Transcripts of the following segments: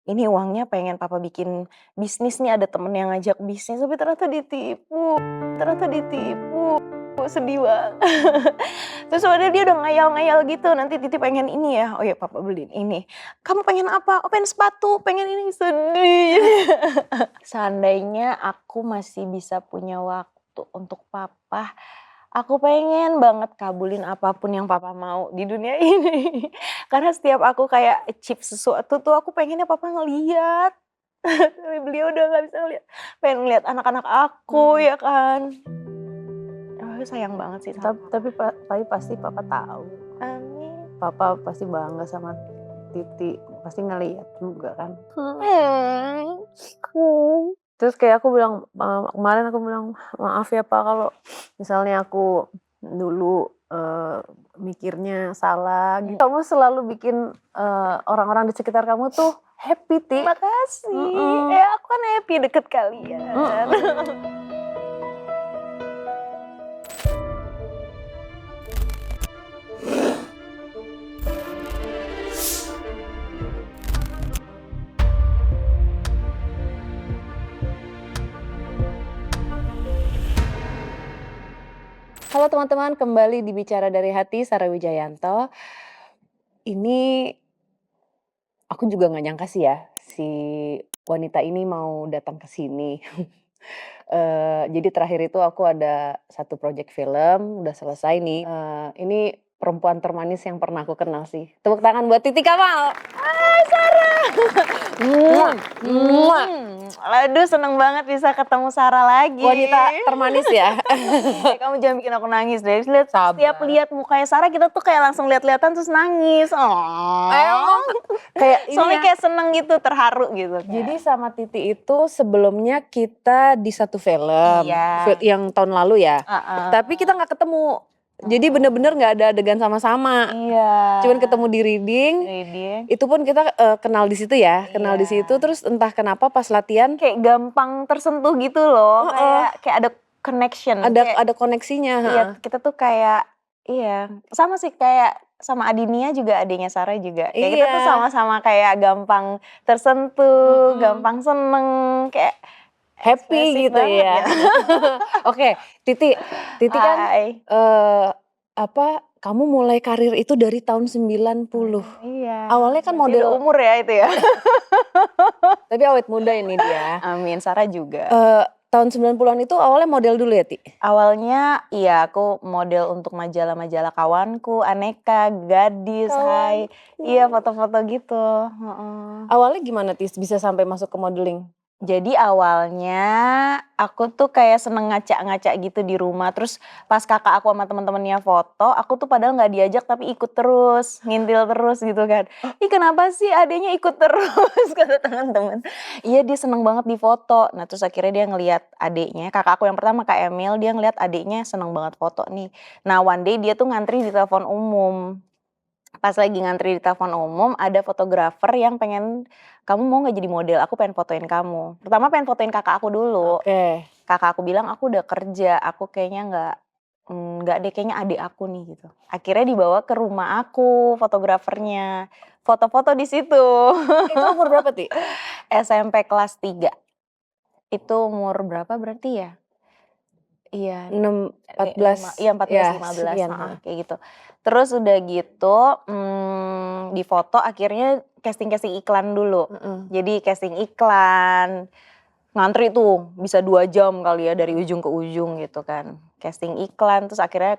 ini uangnya pengen papa bikin bisnis nih, ada temen yang ngajak bisnis tapi ternyata ditipu, sedih banget. Terus padahal dia udah ngayal-ngayal gitu, nanti Titi pengen ini ya, oh ya papa beliin ini. Kamu pengen apa? Oh pengen sepatu, pengen ini, sedih. Seandainya aku masih bisa punya waktu untuk papa, aku pengen banget kabulin apapun yang papa mau di dunia ini. Karena setiap aku kayak achieve sesuatu tuh aku pengennya papa ngeliat. Tapi beliau udah gak bisa ngeliat. Pengen ngeliat anak-anak aku ya kan. Oh, sayang banget sih sama Tapi pasti papa tahu. Amin. Papa pasti bangga sama Titi, pasti ngeliat juga kan. Terus kayak aku bilang, kemarin aku bilang, maaf ya Pak kalau misalnya aku dulu mikirnya salah gitu. Kamu selalu bikin orang-orang di sekitar kamu tuh happy, Ti. Makasih. Ya aku kan happy deket kalian. Halo teman-teman, kembali di Bicara Dari Hati, Sarah Wijayanto. Ini aku juga nggak nyangka sih ya, si wanita ini mau datang ke sini. Jadi terakhir itu aku ada satu project film, udah selesai nih. Ini perempuan termanis yang pernah aku kenal sih. Tepuk tangan buat Titi Kamal. Hai Sarah. Aduh seneng banget bisa ketemu Sarah lagi. Wanita termanis ya. Kamu jangan bikin aku nangis deh. Sabar. Setiap lihat mukanya Sarah kita tuh kayak langsung lihat-lihatan terus nangis. Emang kayak ini Soalnya ya. kayak seneng gitu, terharu gitu. Jadi sama Titi itu sebelumnya kita di satu film, Iya. yang tahun lalu ya. Tapi kita nggak ketemu. Jadi bener-bener nggak ada adegan sama-sama. Iya. Cuman ketemu di reading. Itu pun kita kenal di situ ya, kenal di situ. Terus entah kenapa pas latihan kayak gampang tersentuh gitu loh. Kayak ada connection. Ada koneksinya. Iya, kita tuh kayak sama sih kayak sama Adinia juga, adiknya Sarah juga. Kayak kita tuh sama-sama kayak gampang tersentuh, gampang seneng, kayak happy gitu ya. Oke, Titi kan kamu mulai karir itu dari tahun 90. Iya. Awalnya kan model umur ya itu ya. Tapi awet muda ini dia. Amin, Sarah juga. Tahun 90-an itu awalnya model dulu ya, Ti? Awalnya iya aku model untuk majalah-majalah Kawanku, Aneka, Gadis, Hai. Iya, foto-foto gitu. Awalnya gimana, Ti, bisa sampai masuk ke modeling? Jadi awalnya aku tuh kayak seneng ngaca-ngaca gitu di rumah. Terus pas kakak aku sama temen-temennya foto, aku tuh padahal nggak diajak tapi ikut terus, ngintil terus gitu kan. Ih kenapa sih adeknya ikut terus kata teman-teman. Iya dia seneng banget di foto. Nah terus akhirnya dia ngelihat adeknya, kakak aku yang pertama Kak Emil, dia ngelihat adeknya seneng banget foto nih. Nah one day dia tuh ngantri di telepon umum. Pas lagi ngantri di telepon umum ada fotografer yang pengen, kamu mau gak jadi model, aku pengen fotoin kamu. Pertama pengen fotoin kakak aku dulu. Kakak aku bilang aku udah kerja, aku kayaknya nggak deh, kayaknya adik aku nih gitu. Akhirnya dibawa ke rumah aku fotografernya, foto-foto di situ. Itu umur berapa, Ti? SMP kelas 3. Itu umur berapa berarti ya? Iya. 14. Iya 14, 15 kayak gitu. Terus udah gitu di foto akhirnya casting iklan dulu. Jadi casting iklan, ngantri tuh bisa 2 jam kali ya dari ujung ke ujung gitu kan. Casting iklan terus akhirnya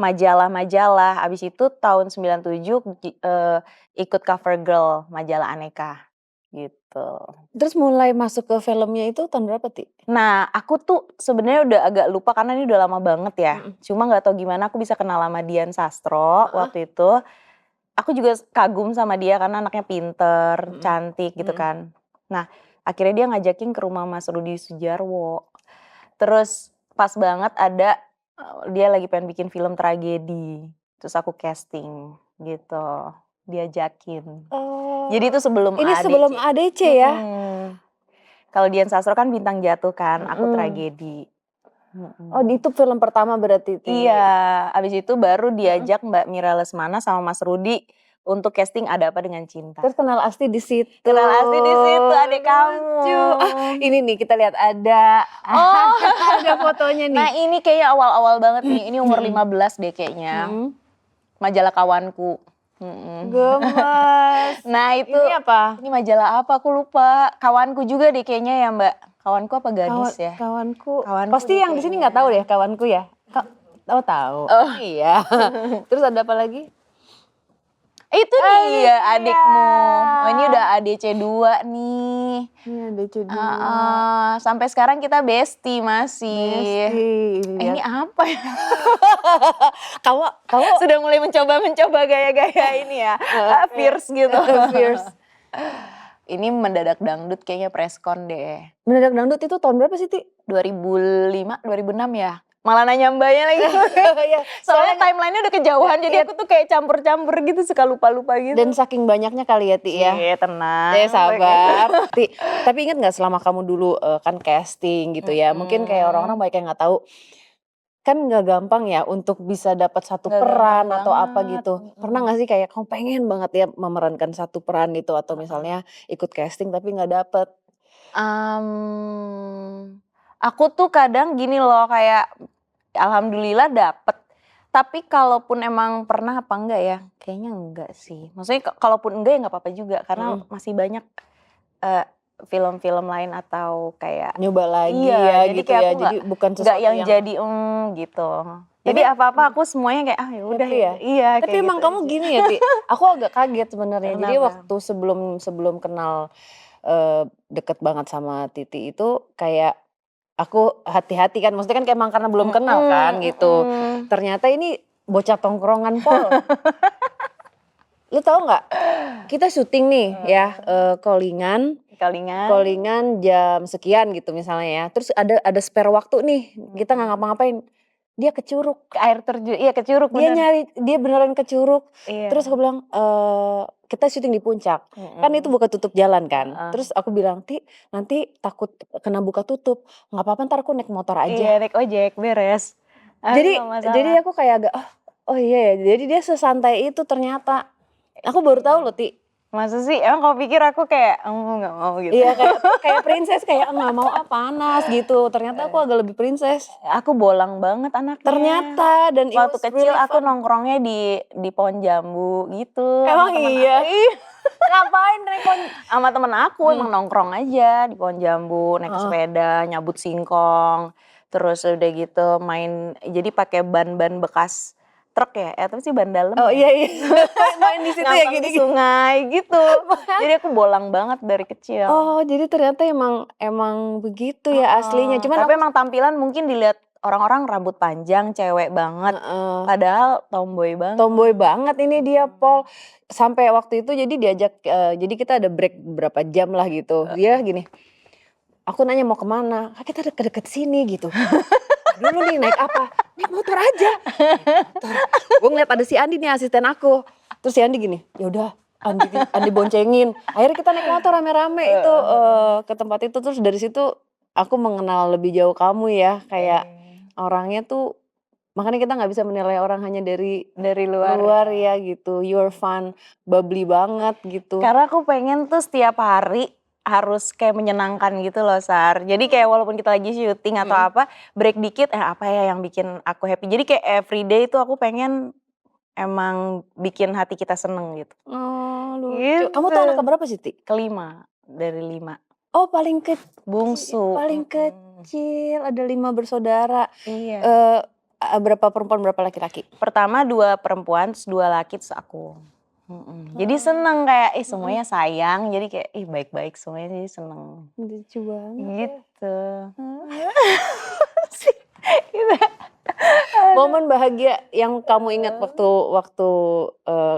majalah-majalah. Abis itu tahun 97 ikut cover girl majalah Aneka gitu. Terus mulai masuk ke filmnya itu tahun berapa, Ti? Nah aku tuh sebenarnya udah agak lupa karena ini udah lama banget ya. Cuma nggak tahu gimana aku bisa kenal sama Dian Sastro waktu itu. Aku juga kagum sama dia karena anaknya pinter, cantik gitu kan. Nah akhirnya dia ngajakin ke rumah Mas Rudi Sudjarwo. Terus pas banget ada dia lagi pengen bikin film tragedi. Terus aku casting gitu, diajakin. Jadi itu sebelum Ini sebelum ADC ya? Kalau Dian Sastro kan Bintang Jatuh kan, aku tragedi. Oh itu film pertama berarti, Ti? Iya, abis itu baru diajak Mbak Mira Lesmana sama Mas Rudi untuk casting Ada Apa Dengan Cinta. Terus kenal Asti di situ. Kenal Asti di situ, adik kamu. Lucu. Ini nih kita lihat ada. Oh. Ada fotonya nih. Nah ini kayaknya awal-awal banget nih, ini umur 15 deh kayaknya. Majalah Kawanku. Gemes. Nah itu Ini apa? Ini majalah apa aku lupa. Kawanku juga deh kayaknya ya Mbak. Kawanku apa Gadis ya? Kawanku. Kawanku Pasti deh yang di sini kayaknya. nggak tahu deh kawanku ya. Tahu. Oh. Iya. Terus ada apa lagi? Itu dia adikmu. Oh ini udah ADC 2 nih. Ini ada cedera. Sampai sekarang kita bestie masih. Ini Ini apa ya? kamu Sudah mulai mencoba gaya-gaya ini ya. Fierce gitu. Fierce. Ini Mendadak Dangdut kayaknya preskon deh. Mendadak Dangdut itu tahun berapa sih, Ti? 2005, 2006 ya. Malah nanya mbaknya lagi. Iya. Soalnya timelinenya udah kejauhan, jadi aku tuh kayak campur-campur gitu, suka lupa-lupa gitu. Dan saking banyaknya kali ya, Ti ya. Iya, tenang. Sabar. Ti, tapi ingat nggak selama kamu dulu kan casting gitu ya, mungkin kayak orang-orang banyak yang nggak tahu, kan nggak gampang ya untuk bisa dapat satu Nggak peran gampang atau apa banget. gitu. Pernah nggak sih kayak kamu pengen banget ya memerankan satu peran itu atau misalnya ikut casting tapi nggak dapet? Aku tuh kadang gini loh, kayak alhamdulillah dapet. Tapi kalaupun emang pernah apa enggak ya? Kayaknya enggak sih. Maksudnya kalaupun enggak ya nggak apa-apa juga, karena masih banyak film-film lain atau kayak Nyoba lagi iya, ya jadi gitu kayak ya. aku Jadi bukan nggak sesuatu yang yang jadi gitu. Jadi apa-apa aku semuanya kayak ya udah happy ya? Iya. Tapi kayak emang gitu kamu aja. gini ya, Ti. Aku agak kaget sebenarnya. Jadi Kenapa? waktu sebelum kenal deket banget sama Titi itu kayak aku hati-hati kan. Maksudnya kan emang karena belum kenal kan gitu. Ternyata ini bocah tongkrongan Pol. Lu tahu nggak? Kita syuting nih ya callingan jam sekian gitu misalnya ya. Terus ada spare waktu nih. Kita nggak ngapa-ngapain. Dia ke Curug. Ke air terjun, iya ke Curug Dia dia beneran ke Curug. Iya. Terus aku bilang, kita syuting di Puncak. Kan itu buka tutup jalan kan. Terus aku bilang, Ti nanti takut kena buka tutup. Nggak apa-apa ntar aku naik motor aja. Iya naik ojek, beres. Jadi aku kayak agak, oh iya ya. Jadi dia sesantai itu ternyata. Aku baru tahu loh, Ti. Masa sih? Emang kau pikir aku kayak, nggak mau gitu? Iya kayak princess, kayak nggak mau panas gitu. Ternyata aku agak lebih princess. Aku bolang banget anaknya. Ternyata dan it waktu was kecil really aku fun. nongkrongnya di pohon jambu gitu. Emang sama temen iya? aku. Iya. Ngapain rekon? Sama temen aku emang nongkrong aja di pohon jambu, naik sepeda, nyabut singkong. Terus udah gitu main, jadi pakai ban-ban bekas truk ya, tapi sih ban dalam. Oh ya. iya. Main di situ ya Ngambang gini. di sungai gitu. Jadi aku bolang banget dari kecil. Oh, jadi ternyata emang begitu ya aslinya. Cuman tapi emang tampilan mungkin dilihat orang-orang rambut panjang, cewek banget. Padahal tomboy banget. Tomboy banget ini dia, Pol. Sampai waktu itu jadi diajak, jadi kita ada break berapa jam lah gitu. Dia gini, aku nanya mau kemana? Kita deket-deket sini gitu. Dulu nih naik apa? Naik motor aja. Gue ngeliat ada si Andi nih asisten aku. Terus si Andi gini, ya udah Andi boncengin. Akhirnya kita naik motor rame-rame itu ke tempat itu. Terus dari situ aku mengenal lebih jauh kamu ya. Kayak orangnya tuh, makanya kita nggak bisa menilai orang hanya dari luar ya gitu. You're fun, bubbly banget gitu. Karena aku pengen tuh setiap hari harus kayak menyenangkan gitu loh Sar. Jadi kayak walaupun kita lagi syuting atau apa, break dikit apa ya yang bikin aku happy. Jadi kayak everyday itu aku pengen emang bikin hati kita seneng gitu. Oh lucu. Gitu. Kamu tuh anak keberapa sih, Ti? Kelima dari 5. Oh paling Bungsu. paling kecil, ada 5 bersaudara. Iya. Berapa perempuan berapa laki-laki? Pertama 2 perempuan, terus 2 laki, terus aku. Jadi seneng kayak semuanya sayang, jadi kayak baik-baik semuanya, jadi seneng. Lucu banget. Gitu. Momen bahagia yang kamu ingat waktu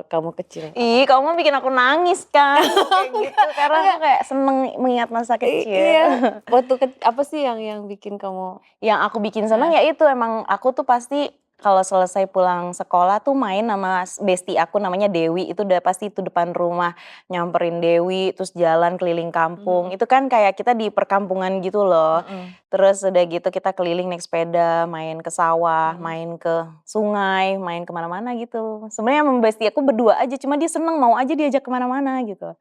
kamu kecil? Ih, kamu mah bikin aku nangis kan, kayak gitu. Karena aku kayak seneng mengingat masa kecil. Iya. Waktu apa sih yang bikin kamu? Yang aku bikin seneng ya itu emang aku tuh pasti kalau selesai pulang sekolah tuh main sama bestie aku namanya Dewi, itu udah pasti itu depan rumah, nyamperin Dewi, terus jalan keliling kampung, Mhm itu kan kayak kita di perkampungan gitu loh. mhm Terus udah gitu kita keliling naik sepeda, main ke sawah, mhm. main ke sungai, main kemana mana gitu. Sebenarnya sama bestie aku berdua aja, cuma dia seneng mau aja diajak kemana mana gitu.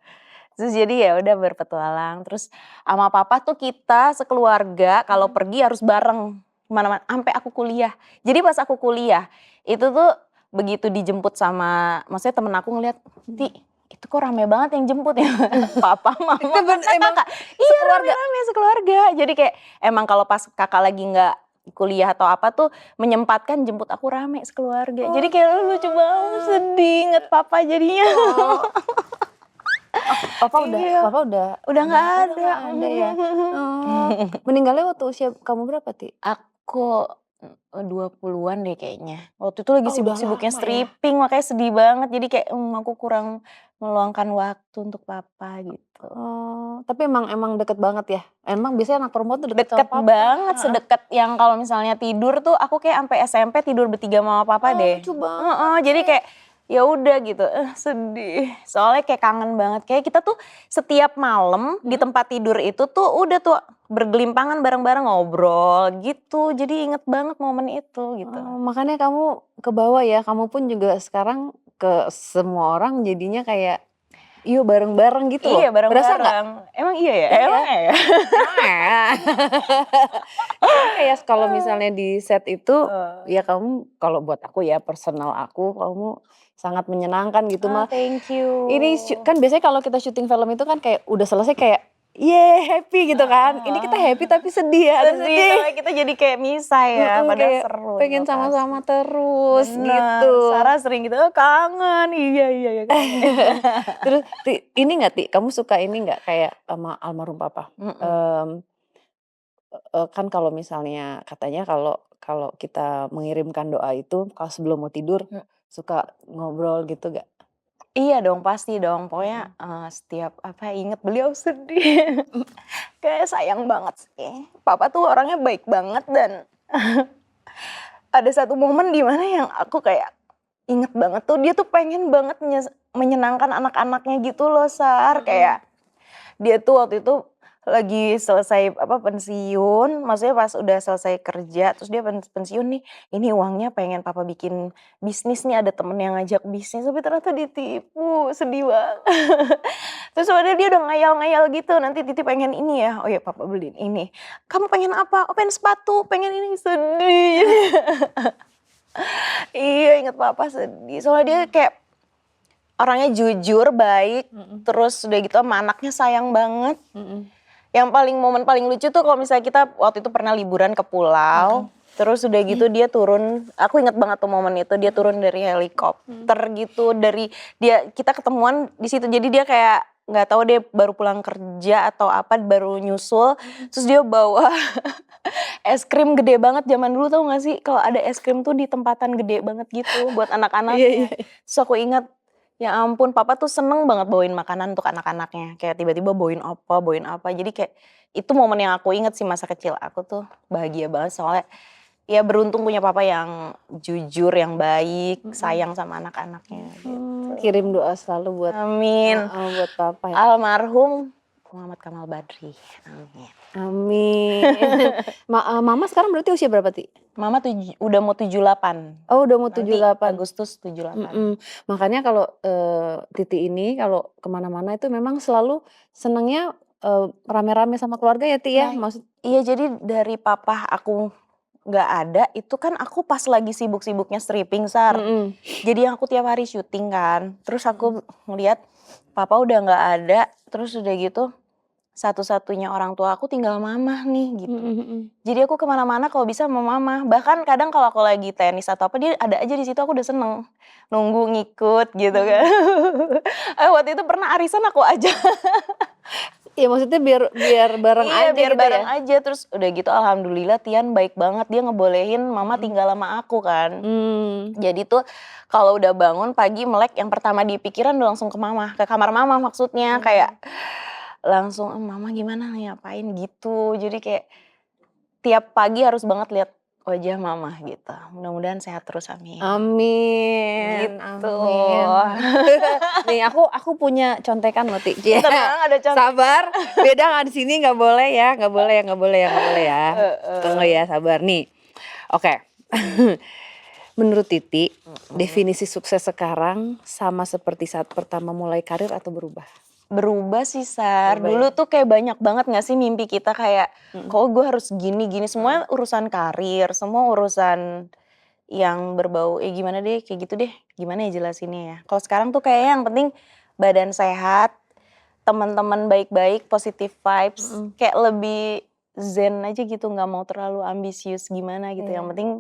Terus jadi ya udah berpetualang, terus sama papa tuh kita sekeluarga kalau Mhm. pergi harus bareng kemana-mana, sampai aku kuliah. Jadi pas aku kuliah, itu tuh begitu dijemput sama maksudnya temen aku ngeliat, "Ti, itu kok rame banget yang jemput ya?" Papa, Itu mama, sama emang kakak. Iya sekeluarga? rame-rame sekeluarga. Jadi kayak emang kalau pas kakak lagi nggak kuliah atau apa tuh menyempatkan jemput aku rame sekeluarga. Jadi kayak lucu banget, Oke. sedih inget papa jadinya. Oh. Oh, Iya, papa udah nggak udah ada. nggak ada ya? Oh, meninggalnya waktu usia kamu berapa, Ti? Aku, 20-an deh kayaknya. Waktu itu lagi Oh, udah sibuk-sibuknya lama ya? stripping makanya sedih banget. Jadi kayak, aku kurang meluangkan waktu untuk papa gitu. Oh, tapi emang emang deket banget ya? Emang biasanya anak perempuan tuh deket sama Deket papa, banget, heeh. sedekat yang kalau misalnya tidur tuh aku kayak sampai SMP tidur bertiga sama papa Oh, deh. lucu banget Heeh, jadi sih. kayak ya udah gitu, sedih. Soalnya kayak kangen banget. Kayak kita tuh setiap malam di Mhm. tempat tidur itu tuh udah tuh bergelimpangan bareng-bareng ngobrol gitu. Jadi inget banget momen itu gitu. Oh, makanya kamu kebawa ya, kamu pun juga sekarang ke semua orang jadinya kayak, yuk bareng-bareng gitu loh, Iya berasa nggak? bareng-bareng. Emang iya ya? Iya. Emang ya? Emang ya? Jadi kayak kalau misalnya di set itu, Oh. ya kamu kalau buat aku ya, personal aku, kamu sangat menyenangkan gitu Oh, mah. thank Ini you. kan biasanya kalau kita syuting film itu kan kayak udah selesai kayak, "Yeay, happy," gitu kan. Ini kita Heeh. happy tapi sedih ya, terus Sedih, sedih. soalnya kita jadi kayak misah ya, padahal Kayak seru di pengen lokasi. sama-sama terus Bener, gitu. Sarah sering gitu, "Oh kangen," iya iya iya kangen. Terus ini nggak Ti, kamu suka ini nggak kayak sama almarhum papa? Mhm, Mmm, kan kalau misalnya katanya kalau kalau kita mengirimkan doa itu kalau sebelum mau tidur mhm. suka ngobrol gitu nggak? Iya dong, pasti dong. Pokoknya, Mhm. setiap apa, inget beliau sedih. Kayak sayang banget sih. Papa tuh orangnya baik banget dan ada satu momen di mana yang aku kayak inget banget tuh, dia tuh pengen banget menyenangkan anak-anaknya gitu loh, Sar. Mhm. Kayak dia tuh waktu itu lagi selesai apa, pensiun, maksudnya pas udah selesai kerja, terus dia pensiun nih, ini uangnya pengen papa bikin bisnis nih, ada temen yang ngajak bisnis, tapi ternyata ditipu, sedih banget. Terus padahal dia udah ngayal-ngayal gitu, nanti Titi pengen ini ya, oh ya papa beliin ini. Kamu pengen apa? Oh pengen sepatu, pengen ini, sedih. Iya inget papa sedih, soalnya dia Mmm, kayak orangnya jujur, baik, mhm terus udah gitu sama anaknya sayang banget. mhm Yang momen paling lucu tuh kalau misalnya kita waktu itu pernah liburan ke mhm. pulau, terus udah gitu dia turun, aku inget banget tuh momen itu, dia turun dari Mhm. helikopter gitu, kita ketemuan di situ, jadi dia kayak nggak tahu dia baru pulang kerja atau apa, baru nyusul, Mhm. terus dia bawa es krim gede banget, zaman dulu tahu nggak sih kalau ada es krim tuh di tempatan gede banget gitu buat Iya iya anak-anaknya. iya. Terus aku ingat, ya ampun papa tuh seneng banget bawain makanan untuk anak-anaknya, kayak tiba-tiba bawain apa, jadi kayak itu momen yang aku inget sih masa kecil aku tuh, bahagia banget soalnya ya beruntung punya papa yang jujur, yang baik, Mhm. sayang sama anak-anaknya gitu. Kirim doa selalu buat Amin. heeh, buat papa ya. Almarhum Muhammad Kamal Badri, amin. Amin. Mama sekarang berarti usia berapa, Ti? Mama udah mau 78, Oh, udah mau nanti 78. Agustus 78. Mhm. Makanya kalau, Titi ini kalau ke mana-mana itu memang selalu senengnya, rame-rame sama keluarga ya, Ti, ya? Nah, iya jadi dari papa aku nggak ada, itu kan aku pas lagi sibuk-sibuknya stripping, Sar. Mhm. Jadi aku tiap hari syuting kan, terus Mhm. aku ngeliat papa udah nggak ada, terus udah gitu satu-satunya orang tua aku tinggal mama nih gitu. Mhm mhm. Jadi aku ke mana-mana kalau bisa sama mama, bahkan kadang kalau aku lagi tenis atau apa dia ada aja di situ, aku udah seneng, nunggu ngikut gitu kan. Mhm. Waktu itu pernah arisan aku ajak. Iya, maksudnya biar biar bareng Iya, aja biar gitu ya? bareng aja, terus udah gitu alhamdulillah Tian baik banget, dia ngebolehin mama Mhm. tinggal sama aku kan. Mmm. Jadi tuh kalau udah bangun pagi melek yang pertama dipikiran udah langsung ke mama, ke kamar mama maksudnya, kayak Mmm. langsung, "Mama gimana nih, ngapain?" gitu. Jadi kayak tiap pagi harus banget lihat wajah mama gitu. Mudah-mudahan sehat terus, amin. Amin, Gitu. amin. Nih aku punya contekan loh, Ti. Tenang, ada contoh. Sabar, beda nggak di sini, nggak boleh ya, nggak boleh ya, nggak boleh ya, nggak boleh ya. Tunggu ya, sabar nih. Oke. Menurut Titi, definisi sukses sekarang sama seperti saat pertama mulai karir atau berubah? Berubah sih, Sar. Berubah Dulu ya? tuh kayak banyak banget gak sih mimpi kita kayak, kok gue harus gini-gini. Semua urusan karir, semua urusan yang berbau, gimana deh, kayak gitu deh. Gimana ya jelasinnya ya. Kalau sekarang tuh kayaknya yang penting badan sehat, teman-teman baik-baik, positive vibes. Kayak lebih zen aja gitu, gak mau terlalu ambisius gimana gitu. Yang penting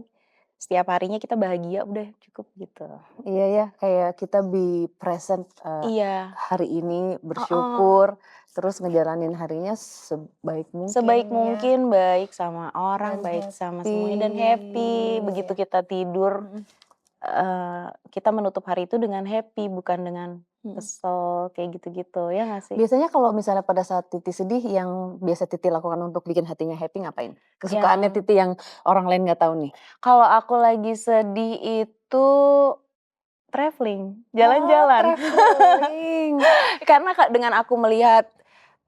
setiap harinya kita bahagia, udah cukup gitu. Iya ya, kayak kita be present Iya. hari ini, bersyukur, terus ngejalanin harinya sebaik mungkin. Sebaik ya. mungkin, baik sama orang, Dan baik sama happy. semuanya, dan happy. Begitu kita tidur, kita menutup hari itu dengan happy, bukan dengan kesel, kayak gitu-gitu, ya gak sih? Biasanya kalau misalnya pada saat Titi sedih, yang biasa Titi lakukan untuk bikin hatinya happy ngapain? Kesukaannya Titi yang orang lain nggak tahu nih. Kalau aku lagi sedih itu traveling, jalan-jalan. Traveling. Karena dengan aku melihat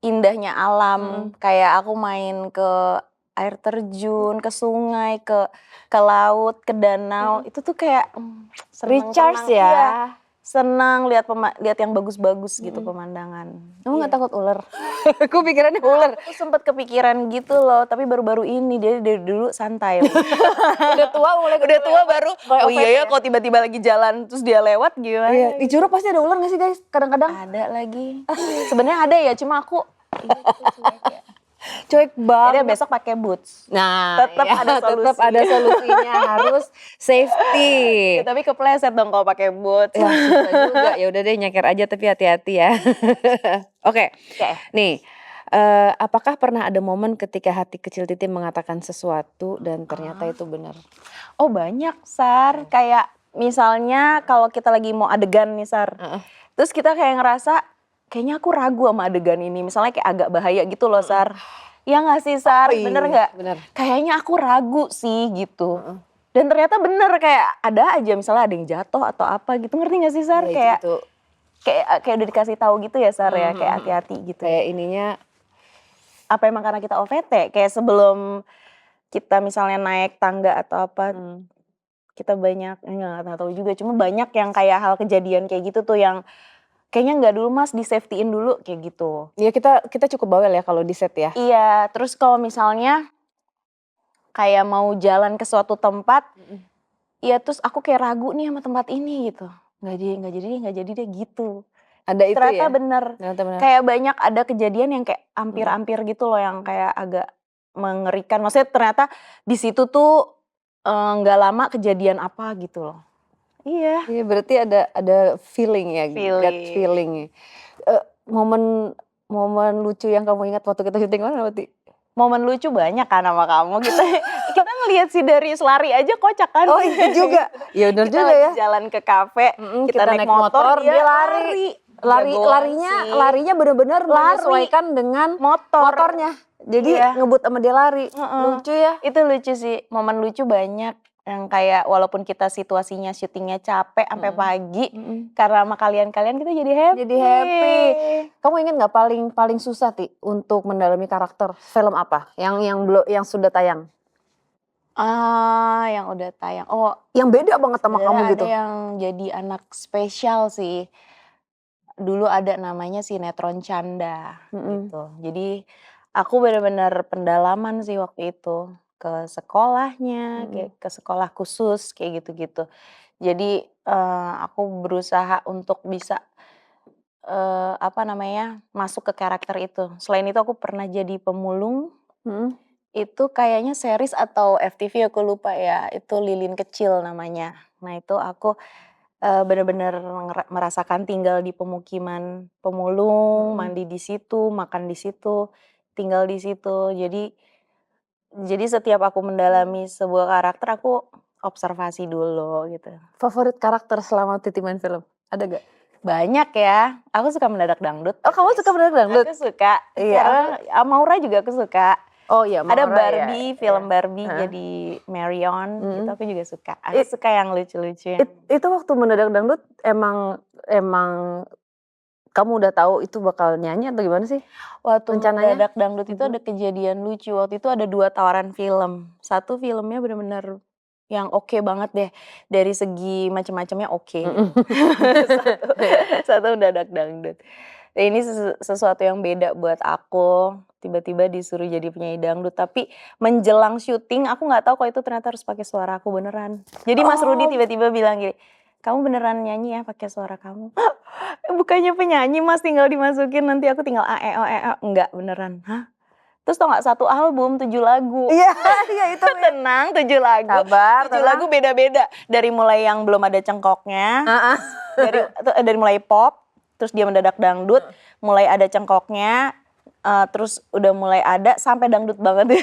indahnya alam, kayak aku main ke air terjun, ke sungai, ke laut, ke danau, itu tuh kayak seneng, Recharge tenang. ya. Iya, senang lihat yang bagus-bagus gitu pemandangan. Kamu nggak takut ular? Aku pikirannya ular. Aku tuh sempet kepikiran gitu loh, tapi baru-baru ini dia dari dulu santai. Udah tua mulai Udah tua baru, oh iya ya ya. kok tiba-tiba lagi jalan terus dia lewat gimana? Iya, di Curug pasti ada ular nggak sih guys? Kadang-kadang Ada lagi. Sebenarnya ada ya, cuma aku cuek jadi banget. besok pakai boots. Nah, Tetap ada solusi. tetap ada solusinya, harus safety. Ya, tapi kepleset dong kalau pakai boots. Ya susah juga. Ya udah deh, nyeker aja tapi hati-hati ya. Oke. Nih, apakah pernah ada momen ketika hati kecil Titi mengatakan sesuatu dan ternyata itu benar? Oh banyak, Sar. Kayak misalnya kalau kita lagi mau adegan nih, Sar. Terus kita kayak ngerasa kayaknya aku ragu sama adegan ini. Misalnya kayak agak bahaya gitu loh, Sar. Ya gak sih, Sar? Bener gak? Bener. Kayaknya aku ragu sih gitu. Dan ternyata bener, kayak ada aja misalnya ada yang jatuh atau apa gitu. Ngerti gak sih, Sar? Ya, kayak udah dikasih tahu gitu ya, Sar, ya. Kayak hati-hati gitu. Kayak ininya. Apa emang karena kita OVT? Kayak sebelum kita misalnya naik tangga atau apa, kita banyak, nggak tahu juga. Cuma banyak yang kayak hal kejadian kayak gitu tuh yang kayaknya nggak dulu mas, di safety-in dulu kayak gitu. Iya kita cukup bawel ya kalau di set ya. Iya, terus kalau misalnya kayak mau jalan ke suatu tempat, iya terus aku kayak ragu nih sama tempat ini gitu. Nggak jadi deh gitu. Ada itu Ternyata ya? bener. Kayak banyak ada kejadian yang kayak hampir-hampir gitu loh, yang kayak agak mengerikan. Maksudnya ternyata di situ tuh nggak lama kejadian apa gitu loh. Iya. Iya berarti ada feeling ya, gut feeling. Momen lucu yang kamu ingat waktu kita syuting mana berarti? Momen lucu banyak kan sama kamu. Kita ngelihat si Darius lari aja kocak kan. Oh itu juga. Ya benar juga ya. Jalan ke kafe, kita naik motor, dia lari. Larinya benar-benar menyesuaikan dengan motornya. Jadi ngebut sama dia lari. Lucu ya. Itu lucu sih. Momen lucu banyak yang kayak walaupun kita situasinya syutingnya capek sampai pagi, karena sama kalian kita jadi happy. Kamu ingat nggak paling susah Ti untuk mendalami karakter film apa? Yang sudah tayang? Yang udah tayang. Oh, yang beda banget sama kamu gitu. Ada yang jadi anak spesial sih. Dulu ada namanya sinetron Canda gitu. Jadi aku benar-benar pendalaman sih waktu itu ke sekolahnya, kayak ke sekolah khusus kayak gitu-gitu. Jadi aku berusaha untuk bisa masuk ke karakter itu. Selain itu aku pernah jadi pemulung. Itu kayaknya series atau FTV aku lupa ya. Itu Lilin Kecil namanya. Nah itu aku benar-benar merasakan tinggal di pemukiman pemulung, mandi di situ, makan di situ, tinggal di situ. Jadi setiap aku mendalami sebuah karakter, aku observasi dulu gitu. Favorit karakter selama Titi main film? Ada gak? Banyak ya. Aku suka Mendadak Dangdut. Oh kamu suka Mendadak Dangdut? Aku suka. Iya. Maura juga aku suka. Oh iya, Ada Maura ya. Barbie, film Barbie Heeh. jadi Marion, gitu Mhm. aku juga suka. Aku It suka yang lucu-lucu yang itu waktu Mendadak Dangdut emang emang kamu udah tahu itu bakal nyanyi atau gimana sih waktu rencananya? Mendadak Dangdut itu ada kejadian lucu, waktu itu ada 2 tawaran film. Satu filmnya bener-bener yang oke banget deh, dari segi macem-macemnya oke gitu. Mhm. Satu satu Mendadak Dangdut. Nah, ini sesuatu yang beda buat aku, tiba-tiba disuruh jadi penyanyi dangdut, tapi menjelang syuting aku nggak tahu kalau itu ternyata harus pakai suara aku beneran. Jadi Mas Rudi Oh. tiba-tiba bilang gini, "Kamu beneran nyanyi ya pakai suara kamu?" Bukannya penyanyi Mas tinggal dimasukin nanti aku tinggal a, e, o, e, o. Enggak, beneran. Hah? Terus tau nggak, 1 album 7 lagu. Iya, iya itu ya. Tenang, 7 lagu. Sabar, 7 tenang. lagu beda-beda. Dari mulai yang belum ada cengkoknya, Heeh. dari mulai pop, terus dia mendadak dangdut, mulai ada cengkoknya, terus udah mulai ada sampai dangdut banget.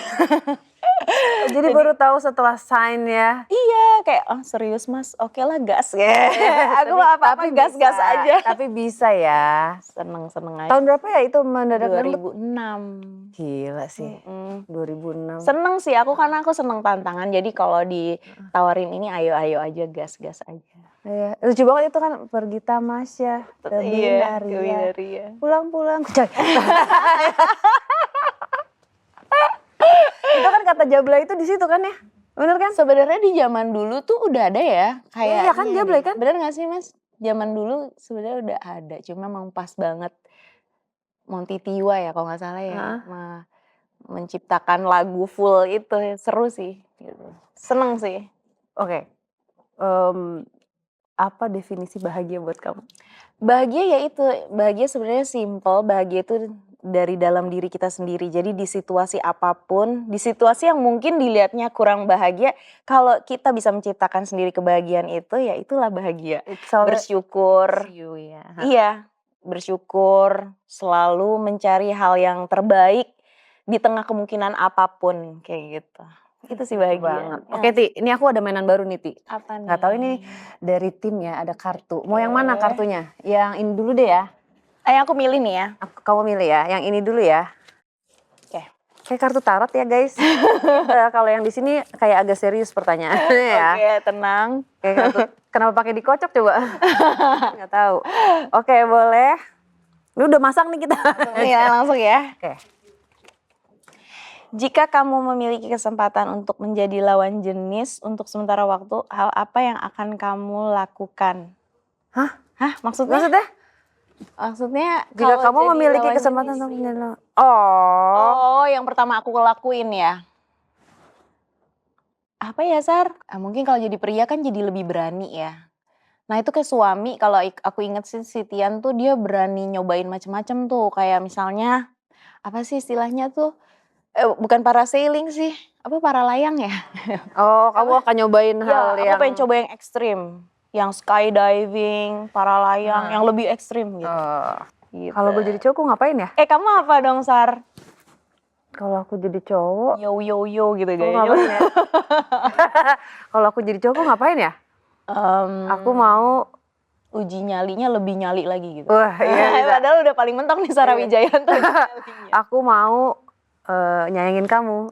Jadi baru tahu setelah sign ya? Iya, kayak, "Oh serius Mas? Oke lah gas." Aku mah apa-apa gas-gas bisa, aja. tapi bisa ya. Seneng-seneng aja. Tahun berapa ya itu Mendadak Dangdut? 2006. Gila sih, Mhm. 2006. Seneng sih aku karena aku seneng tantangan, jadi kalau ditawarin ini ayo-ayo aja, gas-gas aja. Iya, lucu banget itu kan, "Pergi Tamasya ke Iya, ke Binaria, Binaria. pulang-pulang." Itu kan kata Jabla itu di situ kan ya? Bener kan? Sebenarnya di zaman dulu tuh udah ada ya, kayaknya. Iya kan, Jablay deh. kan? Bener nggak sih Mas? Zaman dulu sebenarnya udah ada, cuma emang pas banget Monty Tiwa ya kalau nggak salah ya, Heeh. menciptakan lagu full itu, seru sih gitu. Seneng sih. Oke, mmm, apa definisi bahagia buat kamu? Bahagia ya itu, bahagia sebenarnya simpel, bahagia itu dari dalam diri kita sendiri. Jadi di situasi apapun, di situasi yang mungkin dilihatnya kurang bahagia, kalau kita bisa menciptakan sendiri kebahagiaan itu, ya itulah bahagia. It's all Bersyukur, you ya. iya, bersyukur, selalu mencari hal yang terbaik di tengah kemungkinan apapun, kayak gitu. Itu sih Betul bahagia. banget. Oke Ti, ini aku ada mainan baru nih Ti. Apa nih? Nggak tahu ini dari tim ya, ada kartu. Mau yang mana Oke. kartunya? Yang ini dulu deh ya. Aku milih nih ya. Kamu milih ya, yang ini dulu ya. Oke. Kayak kartu tarot ya guys. Kalau yang di sini kayak agak serius pertanyaannya ya. Oke, tenang. Kayak kartu, kenapa pakai dikocok coba? Nggak tahu. Oke, boleh. Ini udah masak nih kita. Iya, langsung ya. Oke. Jika kamu memiliki kesempatan untuk menjadi lawan jenis untuk sementara waktu, hal apa yang akan kamu lakukan? Hah? Hah? Maksudnya? Maksudnya? Maksudnya Jika kalau kamu jadi memiliki lawan kesempatan jenis untuk nih. menjadi lawan. Oh. Oh, yang pertama aku lakuin ya. Apa ya, Sar? Mungkin kalau jadi pria kan jadi lebih berani ya. Nah itu ke suami, kalau aku inget sih si Tian tuh dia berani nyobain macem-macem tuh. Kayak misalnya, apa sih istilahnya tuh? Bukan parasailing sih, apa paralayang ya? Oh, kamu akan nyobain hal Iya, aku yang pengen coba yang ekstrim, yang skydiving, paralayang, yang lebih ekstrim gitu. Gitu. Kalau gue jadi cowok gue ngapain ya? Kamu apa dong, Sar? Kalau aku jadi cowok, Yo yo yo gitu aku gayanya. ngapain ya? Kalau aku jadi cowok gue ngapain ya? Aku mau uji nyalinya lebih nyali lagi gitu. Wah, iya bisa. Padahal udah paling mentok nih Sarah Wijayanto. Aku mau nyayangin kamu.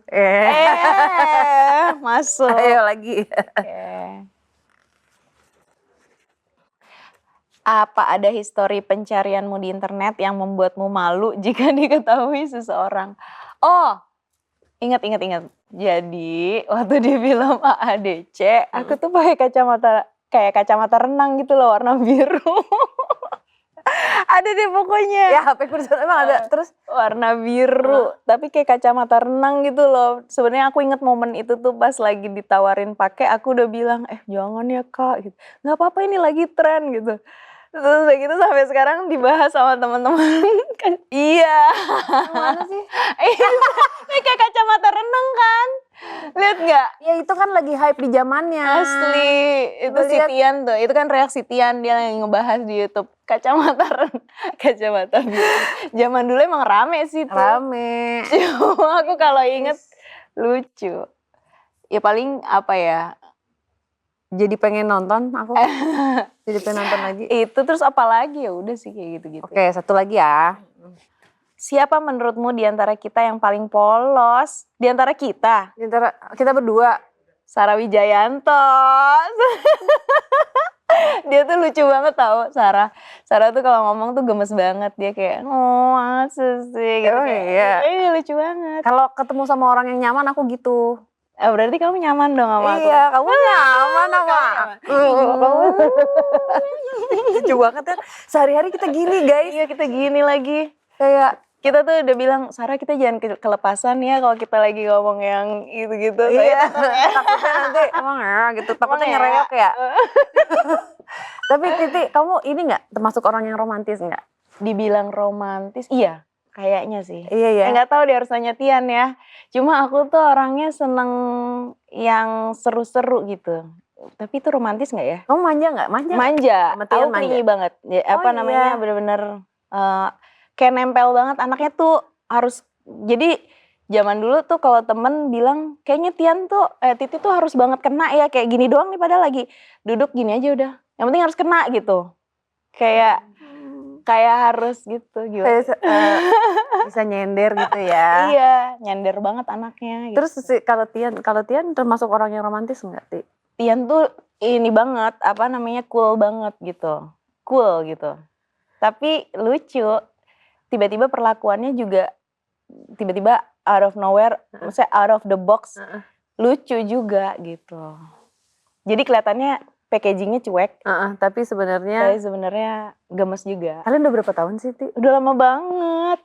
Masuk. Ayo lagi. Apa ada histori pencarianmu di internet yang membuatmu malu jika diketahui seseorang? Oh, ingat. Jadi waktu di film AADC, aku tuh pakai kacamata kayak kacamata renang gitu loh, warna biru. Ada deh pokoknya. Ya HP ku emang ada terus warna biru, tapi kayak kacamata renang gitu loh. Sebenarnya aku inget momen itu tuh pas lagi ditawarin pakai, aku udah bilang, jangan ya Kak, gitu. Nggak apa-apa ini lagi tren gitu. Terus kayak gitu sampai sekarang dibahas sama teman-teman. Iya. Mana sih? Ini kayak kacamata renang kan? Lihat nggak? Ya itu kan lagi hype di zamannya. Asli, itu si Tian tuh, itu kan reaksi Tian dia yang ngebahas di YouTube kacamata biru. Zaman dulu emang rame sih tuh. Rame. Cuma aku kalau inget lucu. Ya paling apa ya? Jadi pengen nonton aku. Jadi pengen nonton lagi. Itu terus apa lagi ya udah sih kayak gitu-gitu. Oke, satu lagi ya. siapa menurutmu di antara kita yang paling polos? Di antara kita? Di antara kita berdua. Sarah Wijayanto. Dia tuh lucu banget tau, Sarah. Sarah tuh kalau ngomong tuh gemes banget. Dia kayak, oh masa sih gitu. Oh iya. Iya lucu banget. Kalau ketemu sama orang yang nyaman aku gitu. Berarti kamu nyaman dong sama aku? Iya, kamu nyaman sama aku. Lucu banget ya. Sehari-hari kita gini guys. Iya kita gini lagi. Kayak kita tuh udah bilang, Sarah kita jangan kelepasan ya kalau kita lagi ngomong yang gitu-gitu. iya, takutnya nanti emang ya gitu, takutnya Emang ya? ngereok ya. Tapi Titi, kamu ini nggak termasuk orang yang romantis nggak? Dibilang romantis, iya kayaknya sih. Iya ya. Nggak tahu deh harus nanya Tian ya. Cuma aku tuh orangnya seneng yang seru-seru gitu. Tapi itu romantis nggak ya? Kamu manja nggak? Manja. Sama Tian Aku clingy banget. Ya, Oh, namanya iya. bener-bener kayak nempel banget. Anaknya tuh harus, jadi zaman dulu tuh kalau temen bilang kayaknya Titi tuh harus banget kena ya. Kayak gini doang nih padahal lagi duduk gini aja udah. Yang penting harus kena gitu. Kayak harus gitu. Kayak bisa nyender gitu ya. Iya, nyender banget anaknya. Gitu. Terus kalau Tian termasuk orang yang romantis nggak, Ti? Tian tuh ini banget, cool banget gitu. Cool gitu. Tapi lucu, tiba-tiba perlakuannya juga tiba-tiba out of nowhere, maksudnya out of the box, lucu juga gitu. Jadi kelihatannya packagingnya cuek, tapi sebenarnya gemes juga. kalian udah berapa tahun sih, Ti? Udah lama banget.